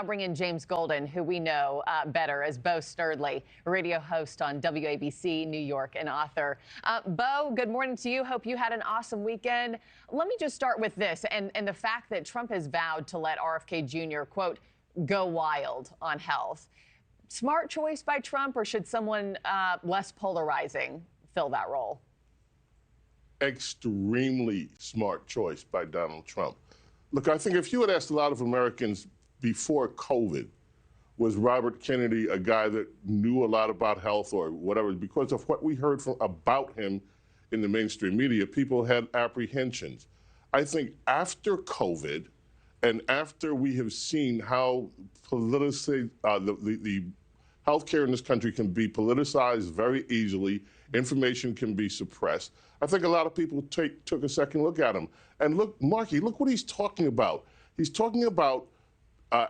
now bring in James Golden, who we know better as Bo Snerdley, radio host on WABC New York and author. Bo, good morning to you. Hope you had an awesome weekend. Let me just start with this and the fact that Trump has vowed to let RFK Jr., quote, go wild on health. Smart choice by Trump, or should someone less polarizing fill that role? Extremely smart choice by Donald Trump. Look, I think if you had asked a lot of Americans before COVID, was Robert Kennedy a guy that knew a lot about health or whatever, because of what we heard about him in the mainstream media, people had apprehensions. I think after COVID and after we have seen how politicized, the healthcare in this country can be politicized very easily, information can be suppressed, I think a lot of people took a second look at him. And look, Markie, look what he's talking about. He's talking about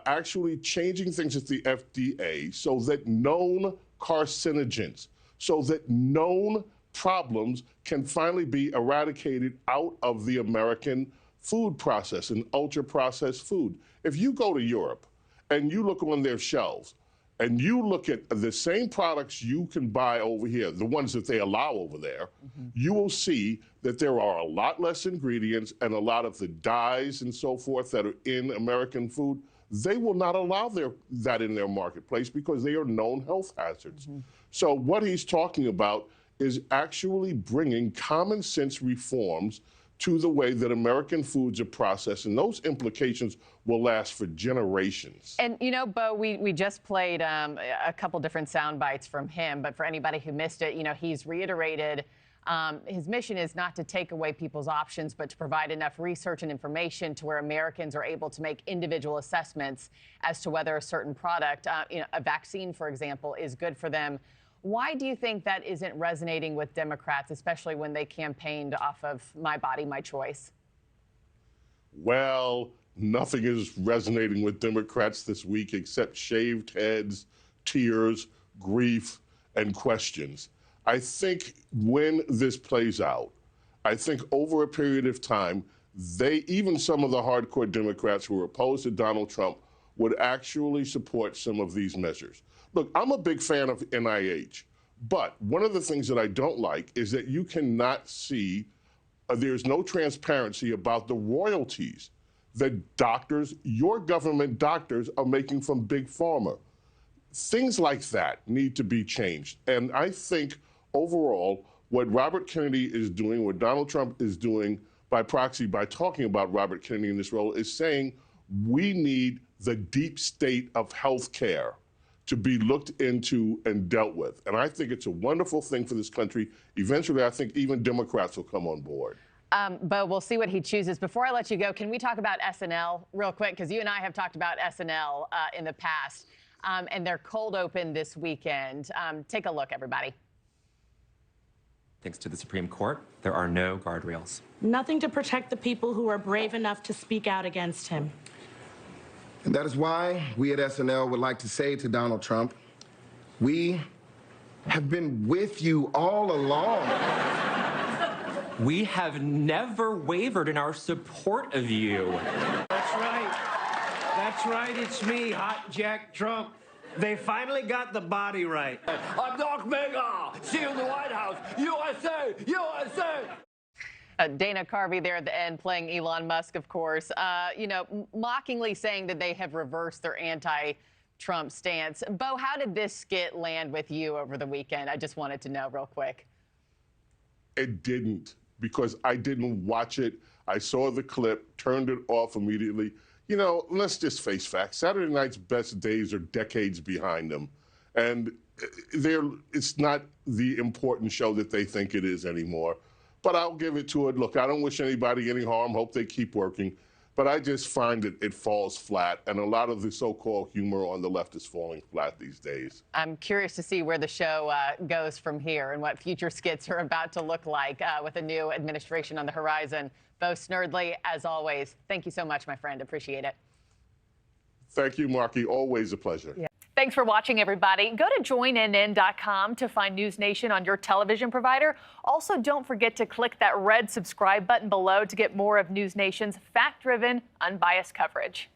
actually changing things at the FDA so that known carcinogens, so that known problems can finally be eradicated out of the American food process and ultra-processed food. If you go to Europe and you look on their shelves, and you look at the same products you can buy over here, the ones that they allow over there, you will see that there are a lot less ingredients and a lot of the dyes and so forth that are in American food. They will not allow that in their marketplace because they are known health hazards. So what he's talking about is actually bringing common sense reforms to the way that American foods are processed, and those implications will last for generations. And, you know, Bo, we just played a couple different sound bites from him, but for anybody who missed it, you know, he's reiterated his mission is not to take away people's options, but to provide enough research and information to where Americans are able to make individual assessments as to whether a certain product, you know, a vaccine, for example, is good for them. Why do you think that isn't resonating with Democrats, especially when they campaigned off of my body, my choice? Well, nothing is resonating with Democrats this week except shaved heads, tears, grief, and questions. I think when this plays out, I think over a period of time, even some of the hardcore Democrats who are opposed to Donald Trump would actually support some of these measures. Look, I'm a big fan of NIH, but one of the things that I don't like is that you cannot see, there's no transparency about the royalties that doctors, your government doctors, are making from Big Pharma. Things like that need to be changed. And I think overall, what Robert Kennedy is doing, what Donald Trump is doing by proxy, by talking about Robert Kennedy in this role, is saying we need the deep state of health care to be looked into and dealt with. And I think it's a wonderful thing for this country. Eventually, I think even Democrats will come on board. Bo, we'll see what he chooses. Before I let you go, can we talk about SNL real quick? Because you and I have talked about SNL in the past, and their cold open this weekend. Take a look, everybody. Thanks to the Supreme Court, there are no guardrails. Nothing to protect the people who are brave enough to speak out against him. And that is why we at SNL would like to say to Donald Trump, we have been with you all along. We have never wavered in our support of you. That's right. That's right. It's me, Hot Jack Trump. They finally got the body right. I'm Doc Mega. See you in the White House. USA! USA! Dana Carvey there at the end playing Elon Musk, of course, you know, mockingly saying that they have reversed their anti-Trump stance. Bo, how did this skit land with you over the weekend? I just wanted to know real quick. It didn't, because I didn't watch it. I saw the clip, turned it off immediately. You know, let's just face facts. Saturday night's best days are decades behind them. And it's not the important show that they think it is anymore. But I'll give it to it. Look, I don't wish anybody any harm. Hope they keep working. But I just find it falls flat. And a lot of the so-called humor on the left is falling flat these days. I'm curious to see where the show goes from here and what future skits are about to look like with a new administration on the horizon. Bo Snerdley, as always, thank you so much, my friend. Appreciate it. Thank you, Markie. Always a pleasure. Yeah. Thanks for watching, everybody. Go to joinnn.com to find NewsNation on your television provider. Also, don't forget to click that red subscribe button below to get more of NewsNation's fact-driven, unbiased coverage.